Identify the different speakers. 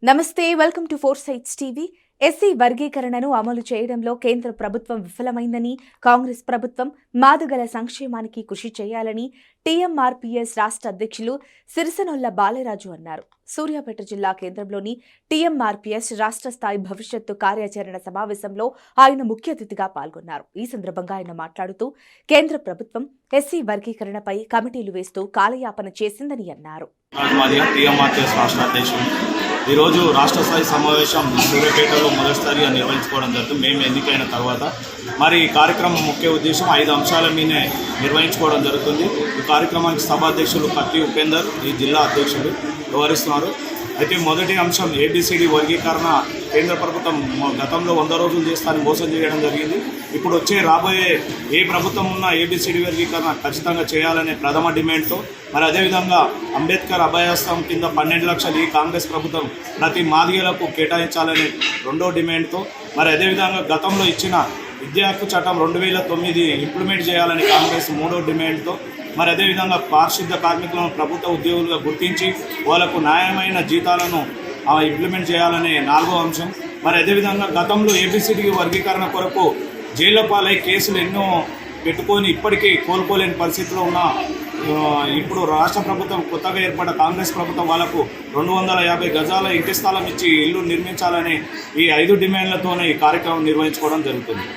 Speaker 1: నమస్తే, welcome to four sides TV. SC వర్గీకరణను అమలు చేయడంలో కేంద్ర ప్రభుత్వం విఫలమైందని, కాంగ్రెస్ ప్రభుత్వం మాదిగల సంక్షేమానికి కృషి చేయాలని టీఎంఆర్పీఎస్ రాష్ట్ర అధ్యక్షులు సిరిసనొల్ల బాలరాజు అన్నారు. సూర్యాపేట జిల్లా కేంద్రంలోని టీఎంఆర్పీఎస్ రాష్ట్ర స్థాయి భవిష్యత్తు కార్యాచరణ సమావేశంలో ఆయన ముఖ్య అతిథిగా పాల్గొన్నారు. ఈ సందర్భంగా ఆయన మాట్లాడుతూ కేంద్ర ప్రభుత్వం ఎస్సీ వర్గీకరణపై కమిటీలు వేస్తూ కాలయాపన చేసిందని అన్నారు.
Speaker 2: ఈరోజు రాష్ట్ర స్థాయి సమావేశం సూర్యాపేటలో మొదటిసారిగా నిర్వహించుకోవడం జరుగుతుంది. మేము ఎన్నికైన తర్వాత మరి ఈ కార్యక్రమం ముఖ్య ఉద్దేశం 5 అంశాల మీదే నిర్వహించుకోవడం జరుగుతుంది. ఈ కార్యక్రమానికి సభాధ్యక్షులు కత్తి ఉపేందర్, ఈ జిల్లా అధ్యక్షులు వ్యవహరిస్తున్నారు. అయితే మొదటి అంశం ఏబిసిడి వర్గీకరణ. కేంద్ర ప్రభుత్వం గతంలో 100 రోజులు చేస్తానని మోసం చేయడం జరిగింది. ఇప్పుడు రాబోయే ఏ ప్రభుత్వం ఉన్నా ఏబిసిడి వర్గీకరణ ఖచ్చితంగా చేయాలనే ప్రథమ డిమాండ్తో, మరి అదేవిధంగా అంబేద్కర్ అభయాస్తం కింద 12 లక్షలు ఈ కాంగ్రెస్ ప్రభుత్వం ప్రతి మాదిగలకు కేటాయించాలనే రెండో డిమాండ్తో, మరి అదేవిధంగా గతంలో ఇచ్చిన విద్యా హక్కు చట్టం 2009 ఇంప్లిమెంట్ చేయాలని కాంగ్రెస్ మూడో డిమాండ్తో, మరి అదేవిధంగా పారిశుద్ధ కార్మికులను ప్రభుత్వ ఉద్యోగులుగా గుర్తించి వాళ్లకు న్యాయమైన జీతాలను ఇంప్లిమెంట్ చేయాలనే 4వ అంశం. మరి అదేవిధంగా గతంలో ఏబిసిడి వర్గీకరణ కొరకు జైళ్ల పాలై కేసులు ఎన్నో పెట్టుకొని ఇప్పటికీ కోలుకోలేని పరిస్థితిలో ఉన్న ఇప్పుడు రాష్ట్ర ప్రభుత్వం కొత్తగా ఏర్పడ్డ కాంగ్రెస్ ప్రభుత్వం వాళ్లకు 250 గజాల ఇంటి స్థలం ఇచ్చి ఇల్లు నిర్మించాలని ఈ 5 డిమాండ్లతోనే ఈ కార్యక్రమం నిర్వహించుకోవడం జరుగుతుంది.